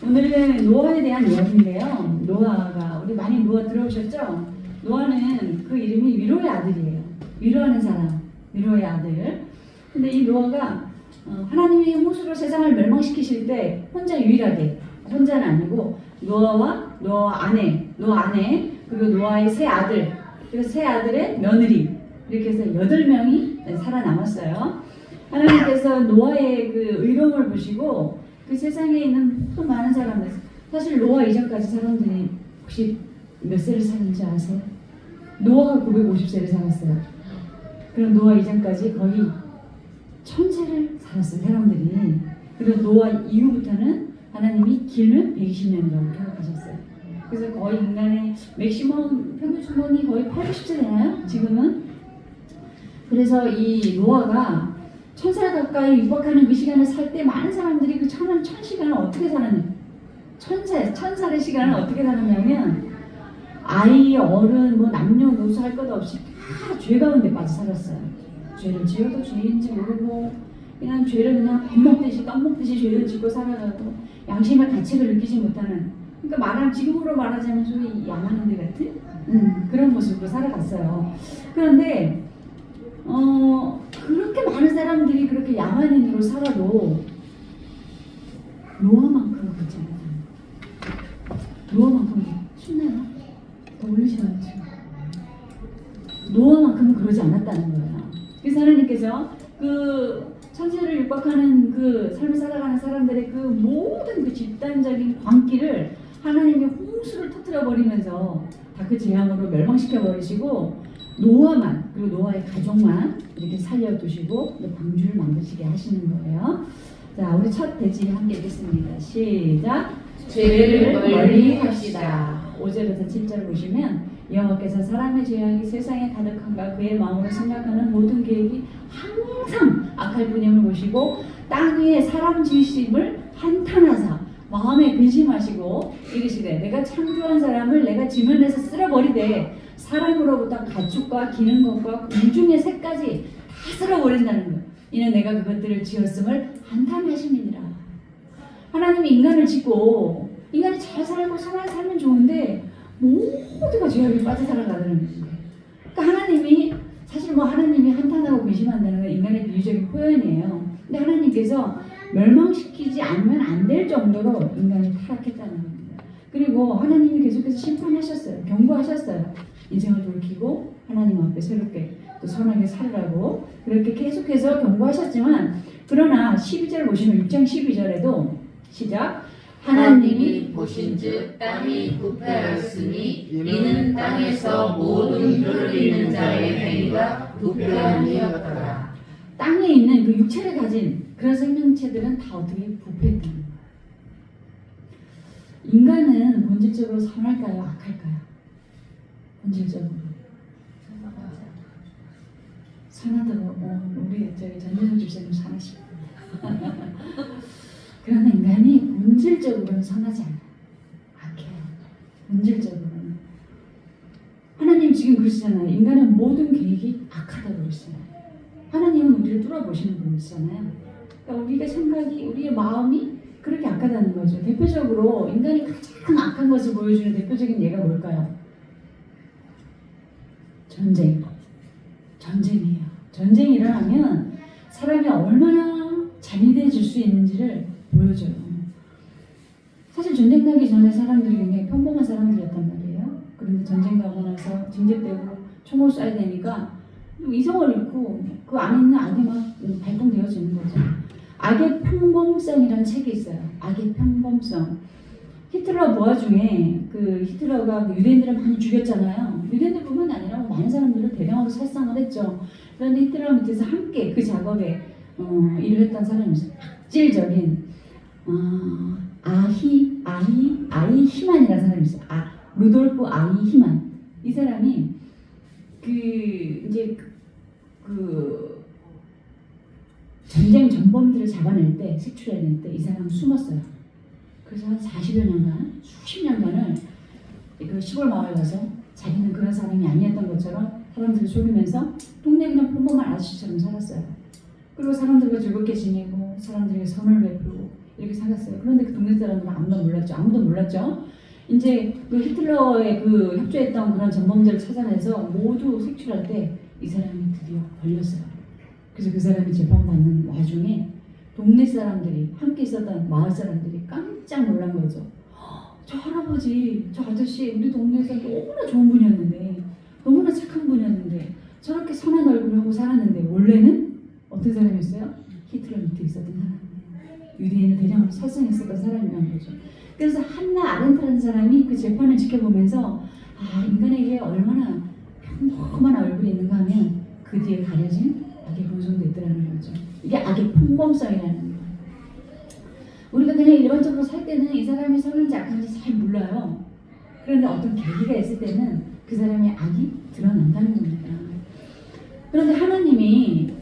오늘은 노아에 대한 이야기인데요. 노아가 우리 많이 노아 들어오셨죠? 노아는 그 이름이 위로의 아들이에요. 위로하는 사람, 위로의 아들. 근데 이 노아가 하나님이 홍수로 세상을 멸망시키실 때 혼자 유일하게, 혼자는 아니고 노아와 노아 아내 그리고 노아의 세 아들, 그리고 세 아들의 며느리, 이렇게 해서 8명이 살아남았어요. 하나님께서 노아의 그 의로움을 보시고 그 세상에 있는 또 많은 사람들, 사실 노아 이전까지 사람들이 혹시 몇 세를 사는지 아세요? 노아가 950세를 살았어요. 그럼 노아 이전까지 거의 1000세를 살았어요, 사람들이. 그리고 노아 이후부터는 하나님이 길면 120년이라고 생각하셨어요. 그래서 거의 인간의 맥시멈 평균 수명이 거의 80세 되나요? 지금은? 그래서 이 노아가 1000살 가까이 육박하는 그 시간을 살 때 많은 사람들이 그 1000시간을 어떻게 살았냐? 1000살의 시간을 어떻게 살았냐면 아이, 어른, 뭐 남녀노소 할 것 없이 다 죄 가운데 빠져 살았어요. 죄를 지어도 죄인지 모르고 그냥 죄를 그냥 밥 먹듯이 떡 먹듯이 죄를 짓고 살아가고 양심의 가책을 느끼지 못하는, 그러니까 지금으로 말하자면 소위 야만인들 같은 그런 모습으로 살아갔어요. 그런데 그렇게 많은 사람들이 그렇게 야만인으로 살아도 노아만큼은 그렇지 않아요. 노아만큼은 쉽나요? 더 올리셔야죠. 노아만큼은 그러지 않았다는 거예요. 그래서 하나님께서 그 천세를 육박하는 그 삶을 살아가는 사람들의 그 모든 그 집단적인 광기를 하나님이 홍수를 터뜨려 버리면서 다 그 재앙으로 멸망시켜 버리시고 노아만, 그리고 노아의 가족만 이렇게 살려두시고 방주를 만드시게 하시는 거예요. 자, 우리 첫 대지 함께 읽겠습니다. 시작. 죄를 멀리 합시다. 5절에서 7절 보시면 여호와께서 사람의 죄악이 세상에 가득한가 그의 마음으로 생각하는 모든 계획이 항상 악할 뿐임을 보시고 땅 위에 사람 지으심을 한탄하사 마음에 근심하시고 이르시되 내가 창조한 사람을 내가 지면에서 쓸어버리되 사람으로부터 가축과 기는 것과 공중의 새까지 다 쓸어버린다는 것. 이는 내가 그것들을 지었음을 한탄하심이니라. 하나님이 인간을 짓고 인간이 잘 살고 살면 좋은데 모두가 죄악에 빠져 살아가는 거예요. 그러니까 하나님이 사실 하나님이 한탄하고 근심한다는 건 인간의 비유적인 표현이에요. 근데 하나님께서 멸망시키지 않으면 안 될 정도로 인간이 타락했다는 겁니다. 그리고 하나님이 계속해서 심판하셨어요. 경고하셨어요. 인생을 돌이키고 하나님 앞에 새롭게 또 선하게 살으라고 그렇게 계속해서 경고하셨지만, 그러나 12절 보시면 6장 12절에도 시작. 하나님이 보신즉 땅이 부패하였으니 이는 땅에서 모든 혀를 잃는 자의 행위가 부패함이었더라. 땅에 있는 그 육체를 가진 그런 생명체들은 다 어떻게 부패했다는 거예요. 인간은 본질적으로 선할까요? 악할까요? 본질적으로 선하다고 우리 전재석 집사님 선하시고 그러나 인간이 본질적으로는 선하지 않아요. 악해요. 본질적으로는. 하나님 지금 그러시잖아요. 인간의 모든 계획이 악하다고 그러시잖아요. 하나님은 우리를 뚫어보시는 분이시잖아요. 그러니까 우리의 생각이, 우리의 마음이 그렇게 악하다는 거죠. 대표적으로 인간이 가장 악한 것을 보여주는 대표적인 예가 뭘까요? 전쟁이에요. 전쟁이 일어나면 사람이 얼마나 잔인해질 수 있는지를 보여줘요. 사실 전쟁 나기 전에 사람들이 굉장히 평범한 사람들이었단 말이에요. 그런데 전쟁 가고 나서 징집되고 총을 쏴야 되니까 이성을 잃고 그 안에 있는 악이 막 발동되어지는 거죠. 악의 평범성이라는 책이 있어요. 악의 평범성. 히틀러 부하 중에 그 히틀러가 유대인들을 많이 죽였잖아요. 유대인들뿐만 아니라 많은 사람들을 대량으로 살상을 했죠. 그런데 히틀러 밑에서 함께 그 작업에 일을 했던 사람이 있어요. 악질적인 아이히만이라는 사람이 있어요. 루돌프 아이히만. 이 사람이 전쟁 전범들을 잡아낼 때, 색출해낼 때 이 사람은 숨었어요. 그래서 한 40여 년간, 수십 년간을 그 시골 마을 가서 자기는 그런 사람이 아니었던 것처럼 사람들을 속이면서 동네 그냥 평범한 아저씨처럼 살았어요. 그리고 사람들과 즐겁게 지내고 사람들에게 선을 베풀고 이렇게 살았어요. 그런데 그 동네 사람들은 아무도 몰랐죠. 이제 그 히틀러의 그 협조했던 그런 전범들을 찾아내서 모두 색출할 때 이 사람이 드디어 걸렸어요. 그래서 그 사람이 재판받는 와중에 동네 사람들이, 함께 있었던 마을 사람들이 깜짝 놀란 거죠. 저 할아버지, 저 아저씨 우리 동네에서 너무나 좋은 분이었는데, 너무나 착한 분이었는데 저렇게 선한 얼굴을 하고 살았는데 원래는 어떤 사람이었어요? 히틀러 밑에 있었던 사람, 유대인을 대량으로 살생했었던 사람이라는 거죠. 그래서 한나 아렌트라는 사람이 그 재판을 지켜보면서 인간에게 얼마나 평범한 얼굴이 있는가 하면 그 뒤에 가려진 악의 본성도 있더라는 거죠. 이게 악의 평범성이라는 거예요. 우리가 그냥 일반적으로 살 때는 이 사람이 선한지 악한지 잘 몰라요. 그런데 어떤 계기가 있을 때는 그 사람의 악이 드러난다는 겁니다. 그런데 하나님이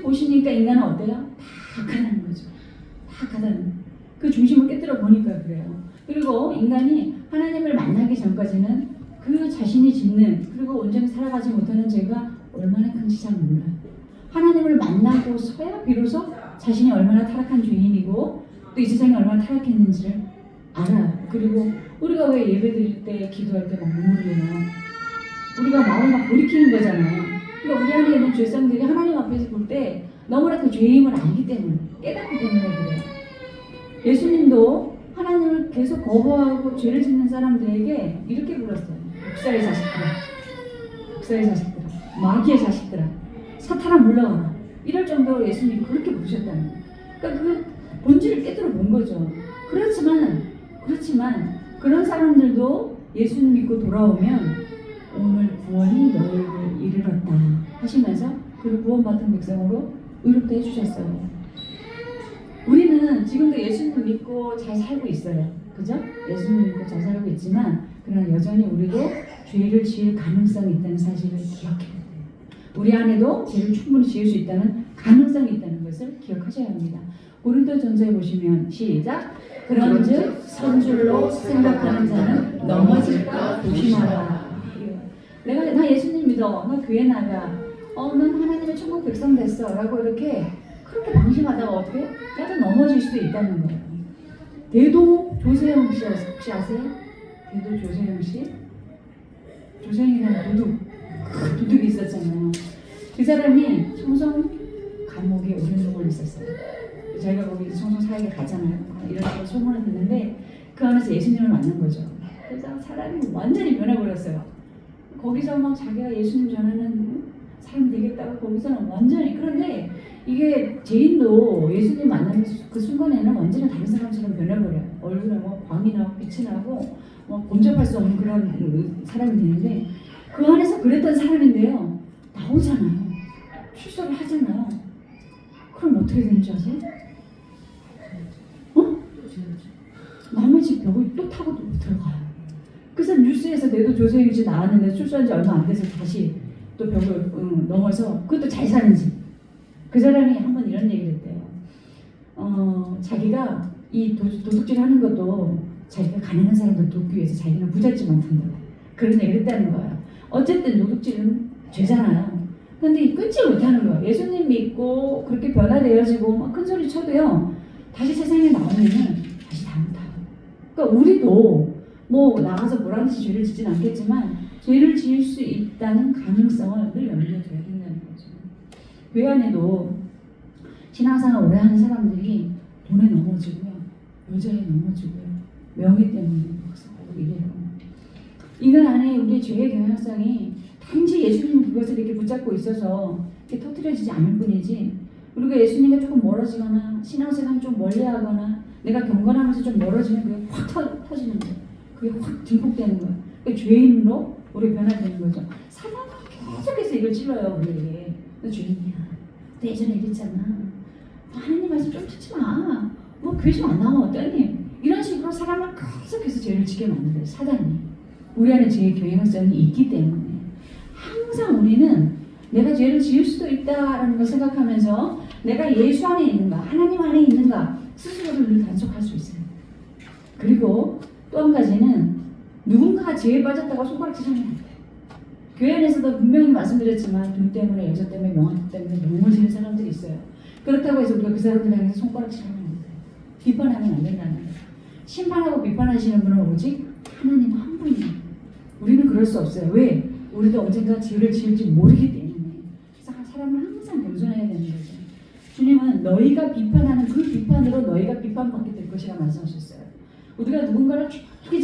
보시니까 인간은 어때요? 다 악하다는 거죠. 다 악하다는 그 중심을 깨뜨려 보니까 그래요. 그리고 인간이 하나님을 만나기 전까지는 그 자신이 짓는, 그리고 온전히 살아가지 못하는 죄가 얼마나 큰지 잘 몰라요. 하나님을 만나고서야 비로소 자신이 얼마나 타락한 죄인이고 또 이 세상이 얼마나 타락했는지를 알아요. 그리고 우리가 왜 예배 드릴 때, 기도할 때 막 눈물을 흘려요? 우리가 마음을 막 돌이키는 거잖아요. 그러니까 우리 안에 있는 죄성들이 하나님 앞에서 볼 때 너무나 그 죄임을 알기 때문에, 깨닫기 때문에 그래요. 예수님도 하나님을 계속 거부하고 죄를 짓는 사람들에게 이렇게 불렀어요. 목사의 자식들아, 마귀의 자식들아, 사탄아 물러가라. 이럴 정도로 예수님이 그렇게 부르셨다는 거예요. 그러니까 그 본질을 깨뜨려 본 거죠. 그렇지만 그런 사람들도 예수님 믿고 돌아오면 오늘 구원이 너희를 이르렀다 하시면서 그를 구원받은 백성으로 의롭다 해주셨어요. 우리는 지금도 예수님 믿고 잘 살고 있어요. 그죠? 예수님 믿고 잘 살고 있지만 그러나 여전히 우리도 죄를 지을 가능성이 있다는 사실을 기억해야 돼요. 우리 안에도 죄를 충분히 지을 수 있다는 가능성이 있다는 것을 기억하셔야 합니다. 고린도전서에 보시면 시작. 그런즉 선줄로 생각하는 자는 넘어질까 조심하라. 나 예수님 믿어, 나 교회 나가, 난 하나님의 천국 백성 됐어 라고 이렇게 그렇게 방심하다가 어떻게 나도 넘어질 수도 있다는 거예요. 대도 조세영 씨 혹시 아세요? 대도 조세영 씨? 조세영이라는 큰 도둑이 있었잖아요. 그 사람이 청송 감옥에 오랜 동안 있었어요. 저희가 거기 청송 사역에 가잖아요. 이런 소문을 듣는데 그 안에서 예수님을 만난 거죠. 그래서 사람이 완전히 변해버렸어요. 거기서 막 자기가 예수님 전하는 사람 되겠다고 거기서는 완전히. 그런데 이게 죄인도 예수님 만나는 그 순간에는 완전히 다른 사람처럼 변해버려요. 얼굴에 뭐 광이 나고 빛이 나고 뭐 범접할 수 없는 그런 사람이 되는데 그 안에서 그랬던 사람인데요. 나오잖아요. 출소를 하잖아요. 그럼 어떻게 되는 줄 아세요? 남의 집 벽을 또 타고 또 들어가요. 그래서 뉴스에서 내도 조세영이 씨 나왔는데 출소한 지 얼마 안 돼서 다시 또 벽을 넘어서 그것도 잘 사는 집. 그 사람이 한번 이런 얘기를 했대요. 자기가 이 도둑질 하는 것도 자기가 가난한 사람들 돕기 위해서 자기는 부잣집만 튼다고 그런 얘기를 했다는 거예요. 어쨌든 도둑질은 죄잖아요. 근데 끊지 못하는 거예요. 예수님 믿고 그렇게 변화되어지고 막 큰 소리 쳐도요. 다시 세상에 나오면은 다시 다 못하고. 그러니까 우리도 뭐 나가서 뭐라는 듯이 죄를 짓진 않겠지만 죄를 지을 수 있다는 가능성을 늘 염두에 둬야 된다는 거죠. 교회 안에도 신앙생활 오래 하는 사람들이 돈에 넘어지고요. 여자에 넘어지고요. 명예 때문에 이래요. 인간 안에 우리의 죄의 경향성이 단지 예수님 그것을 이렇게 붙잡고 있어서 이렇게 터뜨려지지 않을 뿐이지 우리가 예수님과 조금 멀어지거나 신앙생활 좀 멀리하거나 내가 경건하면서 좀 멀어지면 그게 확 터지는 거예요. 그게 확 증폭되는 거예요. 그러니까 죄인으로 우리 변화되는 거죠. 사단은 계속해서 이걸 찔러요 우리에게. 너 죄인이야. 너 예전에 이랬잖아. 하나님 말씀 좀 듣지 마. 뭐 교회 좀 안 나와 어떠니? 이런 식으로 사람을 계속해서 죄를 지게 만들어요. 사단이. 우리 안에 죄의 경향성이 있기 때문에 항상 우리는 내가 죄를 지을 수도 있다라는 걸 생각하면서 내가 예수 안에 있는가 하나님 안에 있는가 스스로를 늘 단속할 수 있어요. 그리고 또 한 가지는 누군가가 죄에 빠졌다고 손가락질하면 안 돼요. 교회 안에서도 분명히 말씀드렸지만 돈 때문에 여자 때문에 명함 때문에 명을 지는 사람들이 있어요. 그렇다고 해서 우리가 그 사람들 향해서 손가락질하면 안 돼요. 비판하면 안 된다는 거예요. 심판하고 비판하시는 분은 오직 하나님 한 분이에요. 우리는 그럴 수 없어요. 왜? 우리도 언젠가 죄를 지을지 모르기 때문에. 그래서 사람은 항상 겸손해야 되는 거죠. 주님은 너희가 비판하는 그 비판으로 너희가 비판받게 될 것이라 말씀하셨어요. 우리가 누군가를 차기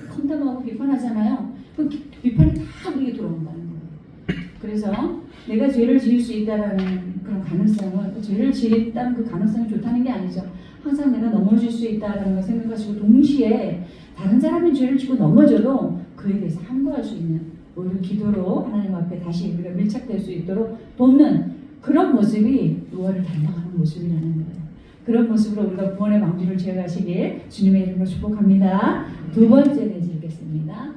험담하고 비판하잖아요. 그 비판이 다 우리에게 들어온다는 거예요. 그래서 내가 죄를 지을 수 있다라는 그런 가능성을, 죄를 지었다는 그 가능성이 좋다는 게 아니죠. 항상 내가 넘어질 수 있다라는 걸 생각하시고 동시에 다른 사람이 죄를 지고 넘어져도 그에 대해서 함구할 수 있는, 오히려 기도로 하나님 앞에 다시 우리가 밀착될 수 있도록 돕는 그런 모습이 노아를 닮아가는 모습이라는 거예요. 그런 모습으로 우리가 구원의 방주를 지어가시길 주님의 이름으로 축복합니다. 두 번째 내지 읽겠습니다.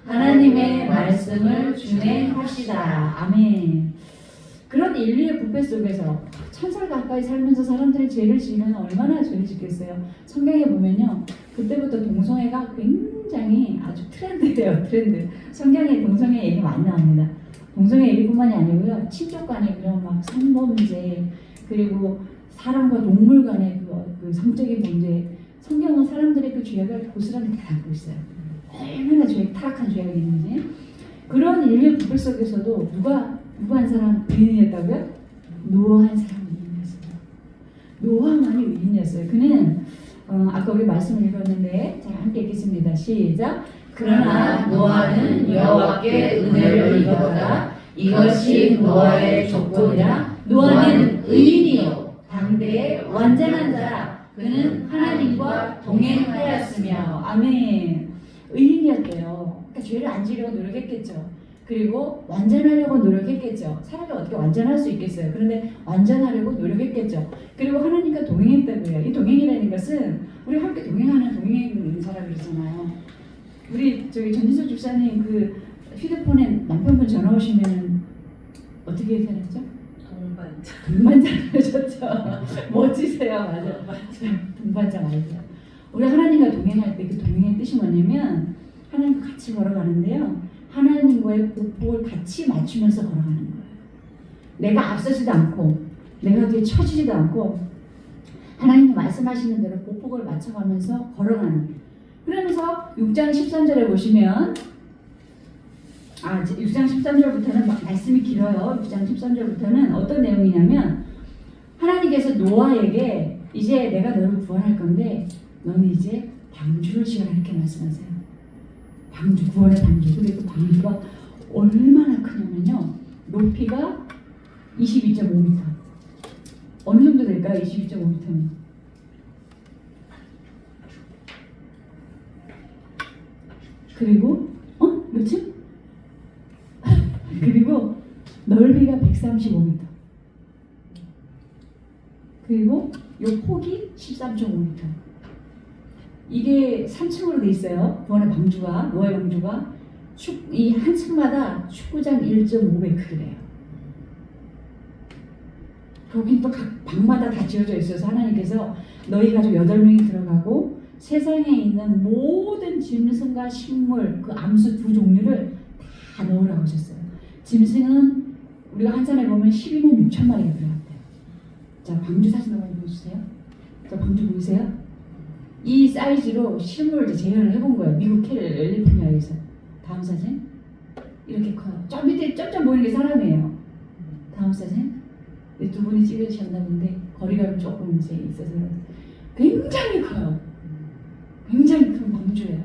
하나님의 말씀을 준행하시다. 아멘. 그런 인류의 부패 속에서 천사 가까이 살면서 사람들이 죄를 지으면 얼마나 죄를 짓겠어요. 성경에 보면요, 그때부터 동성애가 굉장히 아주 트렌드예요. 트렌드. 성경에 동성애 얘기 많이 나옵니다. 동성애 얘기뿐만이 아니고요, 친족 간의 그런 막 성범죄, 그리고 사람과 동물 간의 그 성적인 문제, 성경은 사람들의 그 죄악을 고스란히 다 담고 있어요. 얼마나 타락한 죄악이 있는지. 그런 인류의 부패 속에서도 누가 한 사람 의인이었다고요? 노아 한 사람 의인이었어요. 노아만이 의인이었어요. 그는 아까 우리 말씀을 읽었는데, 자 함께 읽겠습니다. 시작. 그러나 노아는 여호와께 은혜를 입었다. 이것이 노아의 조건이라. 노아는 의인이요 당대의 완전한 자라. 그는 하나님과 동행하였으며. 아멘. 의인이었대요. 그러니까 죄를 안 지으려고 노력했겠죠. 그리고 완전하려고 노력했겠죠. 사람이 어떻게 완전할 수 있겠어요. 그런데 완전하려고 노력했겠죠. 그리고 하나님과 동행했다고요. 이 동행이라는 것은 우리 함께 동행하는 사람이 있잖아요. 우리 전지석 집사님 그 휴대폰에 남편분 전화 오시면 어떻게 살았죠? 동반자 하셨죠. 멋지세요. 맞아요. 동반자 알죠. 우리 하나님과 동행할 때 그 동행의 뜻이 뭐냐면 하나님과 같이 걸어가는데요. 하나님과의 보폭을 같이 맞추면서 걸어가는 거예요. 내가 앞서지도 않고 내가 뒤에 처지지도 않고 하나님이 말씀하시는 대로 보폭을 맞춰가면서 걸어가는. 그러면서 6장 13절에 보시면 6장 13절부터는 말씀이 길어요. 6장 13절부터는 어떤 내용이냐면 하나님께서 노아에게 이제 내가 너를 구원할 건데 너는 이제 방주를 지어라 이렇게 말씀하세요. 방주, 구원의 방주. 근데 그 방주가 얼마나 크냐면요. 높이가 22.5m. 어느 정도 될까요? 22.5m면. 그리고 몇 층? 그리고 넓이가 135m. 그리고 요 폭이 13.5m. 이게 3층으로 돼 있어요. 구원의 방주가, 노아의 방주가 이 한 층마다 축구장 1.5배크래요. 거긴 또 각 방마다 다 지어져 있어서 하나님께서 너희 가족 8명이 들어가고 세상에 있는 모든 짐승과 식물, 그 암수 두 종류를 다 넣으라고 하셨어요. 짐승은 우리가 한산에 보면 12만 6천 마리가 들어갔대요. 자, 방주 사진 한번 보여주세요. 자, 방주 보이세요? 이 사이즈로 실물을 재현을 해본 거예요. 미국 캘리포니아에서. 다음 사진. 이렇게 커요. 저 밑에 점점 보이는 게 사람이에요. 다음 사진. 두 분이 찍으셨나 본데 거리감이 조금 이제 있어서 굉장히 커요. 굉장히 큰 방주예요.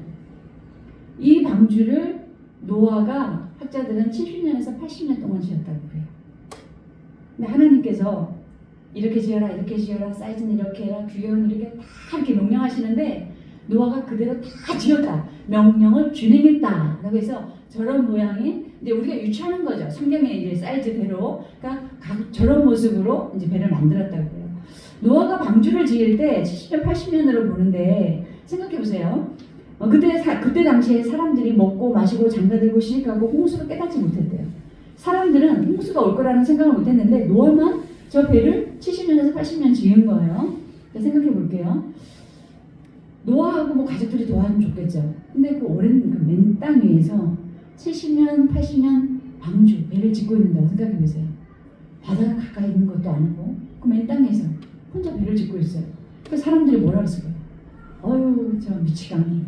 이 방주를 노아가 학자들은 70년에서 80년 동안 지었다고 그래요. 근데 하나님께서 이렇게 지어라, 이렇게 지어라, 사이즈는 이렇게 해라, 규격은 이렇게 다 이렇게 명령하시는데 노아가 그대로 다 지었다. 명령을 준행했다. 라고 해서 저런 모양이 이제 우리가 유추하는 거죠. 성경의 이제 사이즈대로. 그러니까 저런 모습으로 이제 배를 만들었다고 해요. 노아가 방주를 지을 때 70년, 80년으로 보는데 생각해 보세요. 그때 당시에 사람들이 먹고 마시고 장가들고 시집가고 홍수를 깨닫지 못했대요. 사람들은 홍수가 올 거라는 생각을 못했는데 노아만 저 배를 70년에서 80년 지은 거예요. 생각해 볼게요. 노아하고 뭐 가족들이 도와주면 좋겠죠. 근데 그 오랜 그 맨 땅 위에서 70년, 80년 방주, 배를 짓고 있는다고 생각해 보세요. 바다가 가까이 있는 것도 아니고 그 맨 땅에서 혼자 배를 짓고 있어요. 그 사람들이 뭐라 그랬을까요? 어휴, 저 미치광이.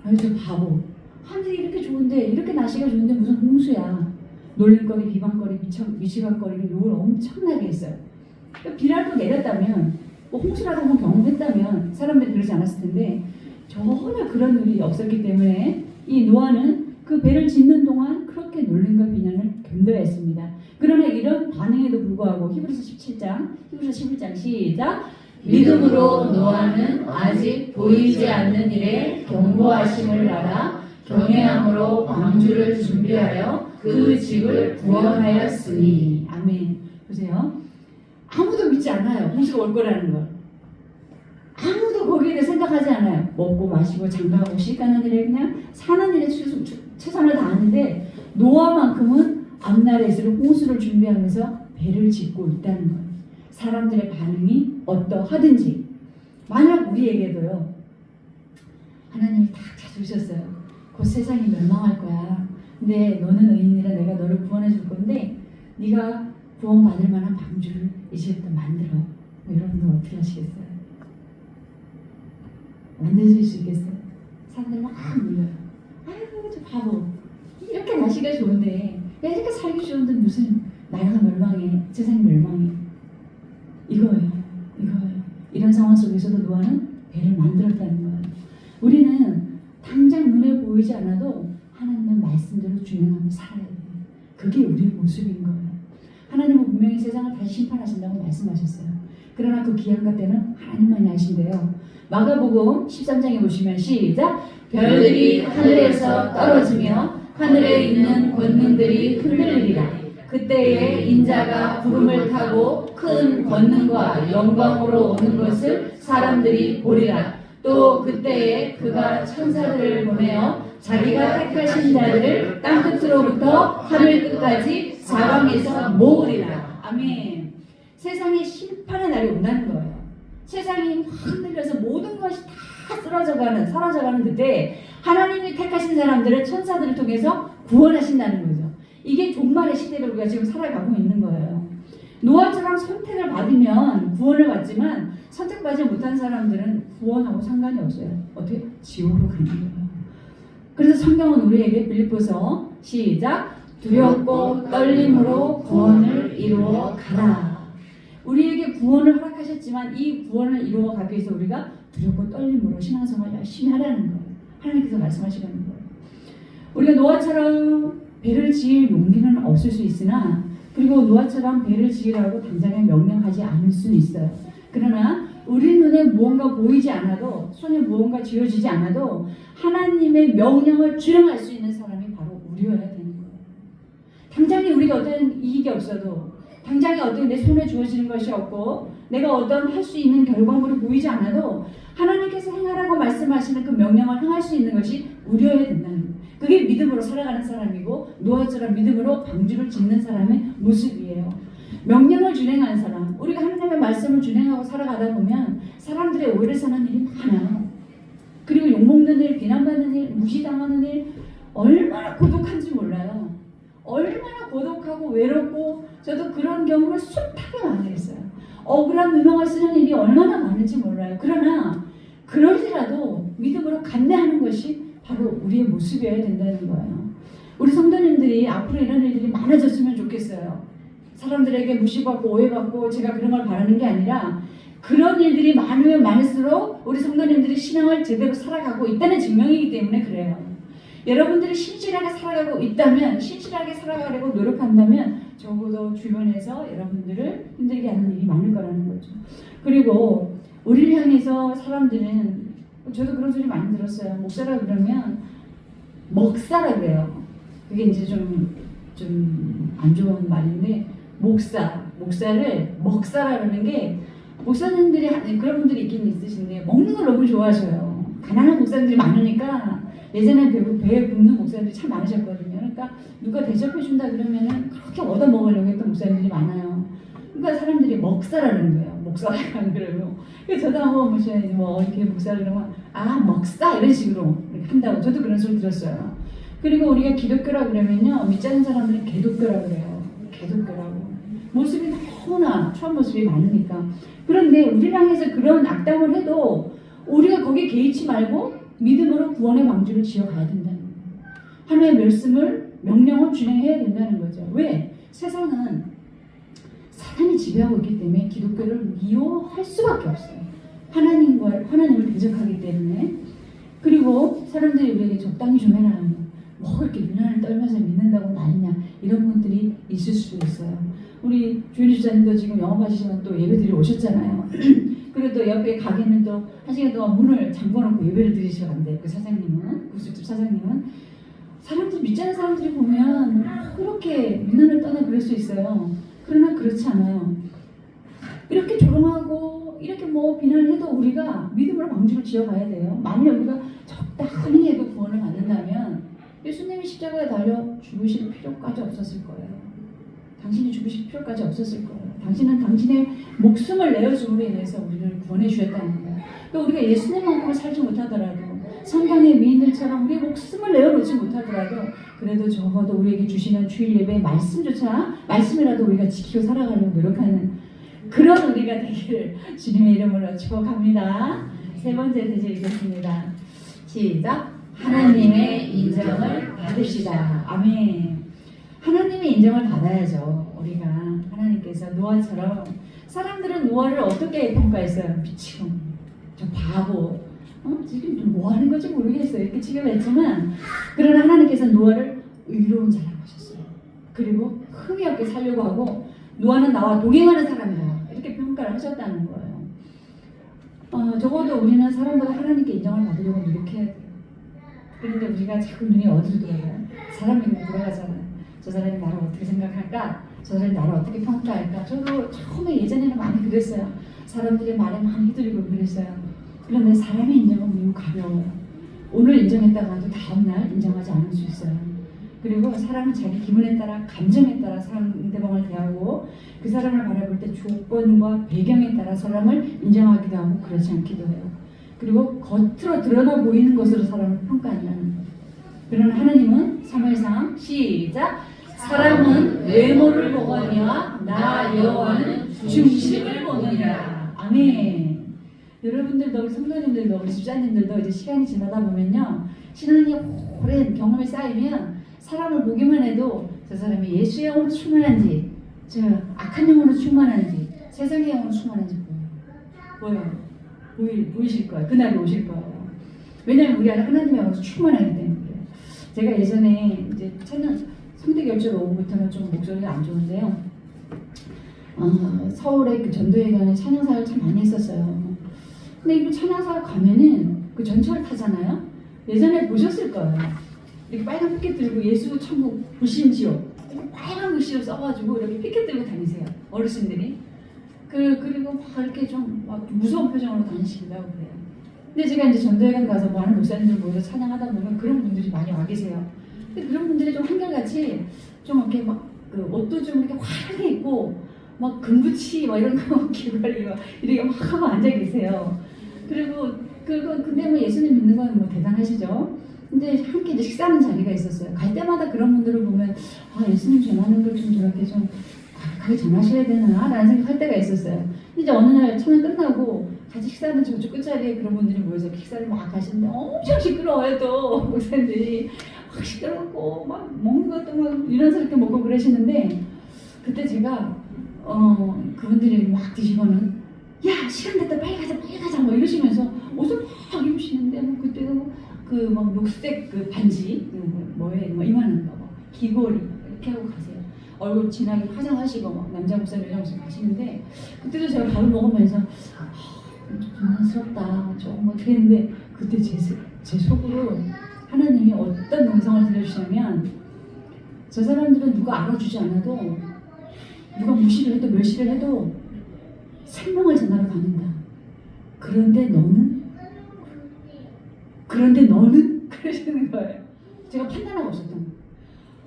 아유, 저 바보. 하늘이 이렇게 좋은데, 이렇게 날씨가 좋은데 무슨 홍수야. 놀림거리, 비방거리, 미치광거리를 욕을 엄청나게 했어요. 그러니까 비라도 내렸다면, 뭐 홍수라도 한번 경험했다면 사람들이 그러지 않았을 텐데 전혀 그런 일이 없었기 때문에 이 노아는 그 배를 짓는 동안 그렇게 놀림과 비난을 견뎌야 했습니다. 그러나 이런 반응에도 불구하고 히브리서 11장 시작. 믿음으로 노아는 아직 보이지 않는 일에 경고하심을 알아 경외함으로 방주를 준비하여 그 집을 구원하였으니. 아멘. 보세요. 아무도 믿지 않아요. 홍수가 올 거라는 걸. 아무도 거기에 대해 생각하지 않아요. 먹고 마시고 장가가고 시가는 일에 그냥 사는 일에 최선을 다하는데 노아만큼은 앞날에 있을 홍수를 준비하면서 배를 짓고 있다는 거예요. 사람들의 반응이 어떠하든지 만약 우리에게도요. 하나님이 딱 찾으셨어요. 곧 세상이 멸망할 거야. 근데 너는 의인이라 내가 너를 구원해 줄 건데 네가 구원받을 만한 방주를 이제부터 만들어. 여러분들 어떻게 하시겠어요? 만드실 수 있겠어요? 사람들 막 물려요. 아이고 저 바보. 이렇게 날씨가 좋은데 이렇게 살기 좋은데 무슨 나라가 멸망해. 세상이 멸망해. 이거예요. 이런 상황 속에서도 노아는 배를 만들었다는 거예요. 우리는 당장 눈에 보이지 않아도 하나님의 말씀대로 준행하며 살아야 돼요. 그게 우리의 모습인 거예요. 하나님은 분명히 세상을 다시 심판하신다고 말씀하셨어요. 그러나 그 기한가 때는 하나님만이 아신대요. 마가복음 13장에 보시면 시작. 별들이 하늘에서 떨어지며 하늘에 있는 권능들이 흔들리리라. 그때에 인자가 구름을 타고 큰 권능과 영광으로 오는 것을 사람들이 보리라. 또 그때에 그가 천사들을 보내어 자기가 택하신 자들을 땅끝으로부터 하늘 끝까지 사방에서 모으리라. 아멘. 세상에 심판의 날이 온다는 거예요. 세상이 흔들려서 모든 것이 다 사라져가는 그때 하나님이 택하신 사람들을 천사들을 통해서 구원하신다는 거죠. 이게 종말의 시대를 우리가 지금 살아가고 있는 거예요. 노아처럼 선택을 받으면 구원을 받지만 선택받지 못한 사람들은 구원하고 상관이 없어요. 어떻게? 지옥으로 가는 거예요. 그래서 성경은 우리에게 빌립보서 시작. 두렵고 떨림으로 구원을 이루어 가라. 우리에게 구원을 허락하셨지만 이 구원을 이루어 가기 위해서 우리가 두렵고 떨림으로 신앙생활 열심히 하라는 거예요. 하나님께서 말씀하시는 거예요. 우리가 노아처럼 배를 지을 용기는 없을 수 있으나 그리고 노아처럼 배를 지으라고 당장에 명령하지 않을 수는 있어요. 그러나 우리 눈에 무언가 보이지 않아도 손에 무언가 쥐어지지 않아도 하나님의 명령을 준행할 수 있는 사람이 바로 우리여야 되는 거예요. 당장에 우리가 어떤 이익이 없어도 당장에 어떤 내 손에 주어지는 것이 없고 내가 어떤 할 수 있는 결과물이 보이지 않아도 하나님께서 행하라고 말씀하시는 그 명령을 행할 수 있는 것이 우리여야 된다는 거예요. 그게 믿음으로 살아가는 사람이고 노아처럼 믿음으로 방주를 짓는 사람의 모습이에요. 명령을 준행하는 사람, 우리가 하나님의 말씀을 준행하고 살아가다 보면 사람들의 오해를 사는 일이 많아요. 그리고 욕먹는 일, 비난받는 일, 무시당하는 일 얼마나 고독한지 몰라요. 얼마나 고독하고 외롭고 저도 그런 경험을 숱하게 많이 했어요. 억울한 누명을 쓰는 일이 얼마나 많은지 몰라요. 그러나 그럴지라도 믿음으로 감내하는 것이 바로 우리의 모습이어야 된다는 거예요. 우리 성도님들이 앞으로 이런 일들이 많아졌으면 좋겠어요. 사람들에게 무시받고 오해받고 제가 그런 걸 바라는 게 아니라 그런 일들이 많으면 많을수록 우리 성도님들이 신앙을 제대로 살아가고 있다는 증명이기 때문에 그래요. 여러분들이 신실하게 살아가고 있다면, 신실하게 살아가려고 노력한다면 적어도 주변에서 여러분들을 힘들게 하는 일이 많을 거라는 거죠. 그리고 우리를 향해서 사람들은, 저도 그런 소리 많이 들었어요. 목사라 그러면 먹사라 그래요. 그게 이제 좀 안 좋은 말인데 목사를 먹사라 그러는 게 목사님들이 그런 분들이 있긴 있으신데 먹는 걸 너무 좋아하셔요. 가난한 목사님들이 많으니까 예전에 배에 굽는 목사님들이 참 많으셨거든요. 그러니까 누가 대접해준다 그러면은 그렇게 얻어먹으려고 했던 목사님들이 많아요. 그러니까 사람들이 먹사라는 거예요. 목사라고 안 그러고. 그래서 저도 한번 보시면 뭐 이렇게 목사를 그러면 먹사 이런 식으로 이렇게 한다고 저도 그런 소리 들었어요. 그리고 우리가 기독교라 그러면요 믿지 않는 사람들은 개독교라 그래요. 개독교라고 모습이 너무나 처음 모습이 많으니까 그런데 우리랑 해서 그런 악담을 해도 우리가 거기에 개의치 말고 믿음으로 구원의 방주를 지어가야 된다는 거예요. 하나님의 말씀을 명령을 준행해야 된다는 거죠. 왜? 세상은 사탄이 지배하고 있기 때문에 기독교를 미워할 수밖에 없어요. 하나님을 대적하기 때문에. 그리고 사람들이 우리에게 적당히 좀 해라. 뭐 그렇게 유난을 떨면서 믿는다고 난리냐, 이런 분들이 있을 수도 있어요. 우리 주인 집사님도 지금 영업하시지만 또 예배드리러 오셨잖아요. 그리고 또 옆에 가게는 또 1시간 동안 문을 잠궈놓고 예배를 드리시면 안 돼요. 그 사장님은, 구슬집 사장님은. 사람들, 믿지 않는 사람들이 보면 그렇게 유난을 떠나 그럴 수 있어요. 그러나 그렇지 않아요. 이렇게 조롱하고 이렇게 뭐 비난을 해도 우리가 믿음으로 방주를 지어가야 돼요. 만일 우리가 적당히 해도 구원을 받는다면 예수님이 십자가에 달려 죽으실 필요까지 없었을 거예요. 당신이 죽으실 필요까지 없었을 거예요. 당신은 당신의 목숨을 내어줌으로 인해서 우리를 구원해 주셨다는 거예요. 그러니까 우리가 예수님만큼을 살지 못하더라도 성경의 미인들처럼 우리의 목숨을 내어놓지 못하더라도 그래도 적어도 우리에게 주시는 주일 예배의 말씀이라도 우리가 지키고 살아가려고 노력하는 그런 우리가 되기를 주님의 이름으로 축복합니다. 세 번째 드리겠습니다. 시작. 하나님의 인정을 받읍시다. 아멘. 하나님의 인정을 받아야죠. 우리가 하나님께서 노아처럼, 사람들은 노아를 어떻게 평가했어요? 미치고, 저 바보, 지금 뭐 하는 건지 모르겠어요. 이렇게 취급했지만, 그러나 하나님께서 노아를 의로운 자라고 하셨어요. 그리고 흠이 없게 살려고 하고, 노아는 나와 동행하는 사람이다, 이렇게 평가를 하셨다는 거예요. 적어도 우리는 사람보다 하나님께 인정을 받으려고 노력해야 돼요. 그런데 우리가 자꾸 눈이 어디로 돌아가요? 사람 눈이 돌아가잖아요. 저 사람이 나를 어떻게 생각할까? 저 사람이 나를 어떻게 평가할까? 저도 처음에 예전에는 많이 그랬어요. 사람들의 말에 많이 휘둘리고 그랬어요. 그런데 사람의 인정은 매우 가벼워요. 오늘 인정했다가 아주 다음날 인정하지 않을 수 있어요. 그리고 사람은 자기 기분에 따라, 감정에 따라 상대방을 대하고 그 사람을 바라볼 때 조건과 배경에 따라 사람을 인정하기도 하고 그렇지 않기도 해요. 그리고 겉으로 드러나 보이는 것으로 사람을 평가한다는 거예요. 그러나 하나님은 3회상 시작. 사람은 외모를 보거니와 나 여호와는 중심을 보느니라. 아멘. 여러분들도, 성도님들도, 우리 집사님들도 이제 시간이 지나다 보면요, 신앙이 오랜 경험이 쌓이면 사람을 보기만 해도 저 사람이 예수의 영으로 충만한지, 저 악한 영으로 충만한지, 세상의 영으로 충만한지 보여요. 보이실 거예요. 그날이 오실 거예요. 왜냐하면 우리가 하나님의 영으로 충만하기 때문에. 제가 예전에 이제 성대결절 오후부터는 좀 목소리가 안 좋은데요. 서울에 그 전도회관에 찬양사를 참 많이 했었어요. 근데 이거 찬양사 가면은 그 전철을 타잖아요. 예전에 보셨을 거예요. 이렇게 빨간 피켓 들고 예수 천국 보신지요. 빨간 글씨로 써가지고 이렇게 피켓 들고 다니세요. 어르신들이. 그리고 막 이렇게 좀 막 무서운 표정으로 다니시기도 하고 그래요. 근데 제가 이제 전도회관 가서 많은 목사님들 모여서 찬양하다 보면 그런 분들이 많이 와 계세요. 근데 그런 분들이 좀 한결같이 좀 이렇게 막 그 옷도 좀 이렇게 화려하게 입고 막 금붙이 막 이런 거 귀걸이 막 이렇게 막 하고 앉아 계세요. 그리고 근데 뭐 예수님 믿는 건 뭐 대단하시죠. 근데 함께 이제 식사하는 자리가 있었어요. 갈 때마다 그런 분들을 보면 예수님 전하는 걸 좀 저렇게 좀 가게 전하셔야 되나 라는 생각할 때가 있었어요. 근데 이제 어느 날 찬양 끝나고 같이 식사하는 저쪽 끝자리에 그런 분들이 모여서 식사를 막 하시는데 엄청 시끄러워요. 또 목사님들이 막 시끄럽고 막 먹는 것도 막 이런저렇게 먹고 그러시는데, 그때 제가 그분들이 막 드시고는 야 시간 됐다 빨리 가자 뭐 이러시면서 옷을 막 입으시는데 뭐 그때도 그 막 녹색 그 반지 뭐에 뭐 이만한 거 귀걸이 이렇게 하고 가세요. 얼굴 진하게 화장하시고 막 남자 목사님 여자 목사님 가시는데, 그때도 제가 밥을 먹으면서 좀 장난스럽다 좀 뭐 그랬는데, 그때 제 속으로 하나님이 어떤 음성을 들려주시냐면, 저 사람들은 누가 알아주지 않아도 누가 무시를 해도 멸시를 해도 생명을 전하러 가는다. 그런데 너는 그러시는 거예요. 제가 판단하고 있었던 거예요.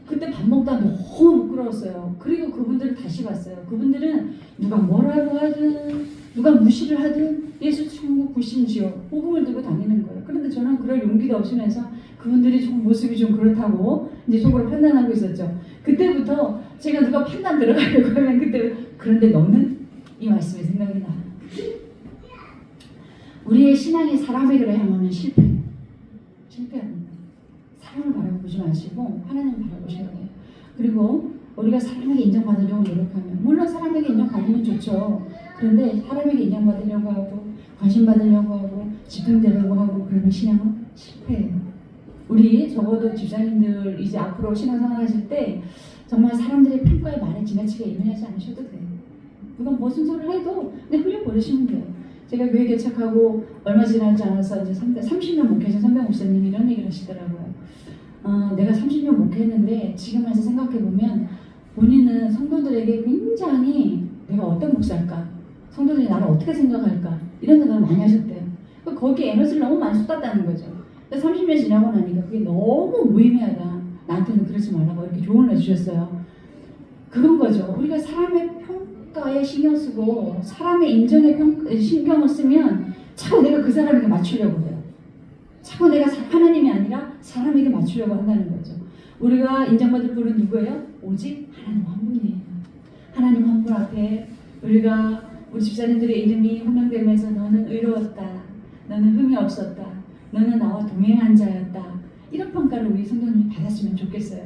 그때 밥 먹다 너무 부끄러웠어요. 그리고 그분들을 다시 봤어요. 그분들은 누가 뭐라고 하든 누가 무시를 하든 예수 천국 구심지요 복음을 들고 다니는 거예요. 그런데 저는 그럴 용기가 없으면서 그분들이 좀 모습이 좀 그렇다고 이제 속으로 판단하고 있었죠. 그때부터 제가 누가 판단 들어가려고 하면 그런데 너는 이 말씀이 생각이 나. 우리의 신앙이 사람에게로 향하면 실패합니다. 사람을 바라보지 마시고 하나님을 바라보시라고 해요. 그리고 우리가 사람에게 인정받으려고 노력하면, 물론 사람에게 인정받으면 좋죠. 그런데 사람에게 인정받으려고 하고 관심 받으려고 하고 집중되려고 하고 그러면 신앙은 실패해요. 우리 적어도 집사님들 이제 앞으로 신앙생활 하실 때 정말 사람들의 평가에 말에 지나치게 예민하지 않으셔도 돼요. 누가 무슨 소리를 해도 그냥 흘려버리시면 돼요. 제가 교회 개척하고 얼마 지나지 않아서 이제 30년 목회하신 선배 목사님이 이런 얘기를 하시더라고요. 내가 30년 목회했는데 지금 와서 생각해보면 본인은 성도들에게 굉장히 내가 어떤 목사일까? 성도들이 나를 어떻게 생각할까? 이런 생각을 많이 하셨대요. 거기에 에너지를 너무 많이 쏟았다는 거죠. 30년 지나고 나니까 그게 너무 무의미하다. 나한테는 그러지 말라고 이렇게 조언을 해주셨어요. 그런 거죠. 우리가 사람의 평가에 신경 쓰고 사람의 인정에 신경을 쓰면 자꾸 내가 그 사람에게 맞추려고 해요. 자꾸 내가 하나님이 아니라 사람에게 맞추려고 한다는 거죠. 우리가 인정받을 분은 누구예요? 오직 하나님 한 분이에요. 하나님 한 분 앞에 우리 집사님들의 이름이 호명되면서 너는 의로웠다. 너는 흠이 없었다. 너는 나와 동행한 자였다. 이런 평가를 우리 성도님이 받았으면 좋겠어요.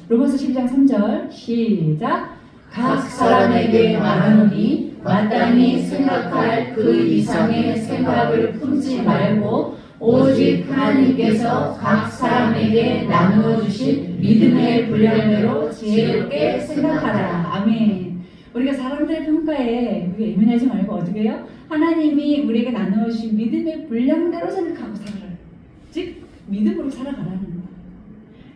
로마서 12장 3절 시작. 각 사람에게 말하노니 마땅히 생각할 그 이상의 생각을 품지 말고 오직 하나님께서 각 사람에게 나누어 주신 믿음의 분량대로 지혜롭게 생각하라. 아멘. 우리가 사람들의 평가에 우리가 예민하지 말고 어떻게 해요? 하나님이 우리에게 나누어 주신 믿음의 분량대로 생각하고 살아라. 즉 믿음으로 살아가라는 거예요.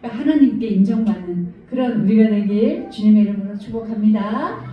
그러니까 하나님께 인정받는 그런 우리가 되길 주님의 이름으로 축복합니다.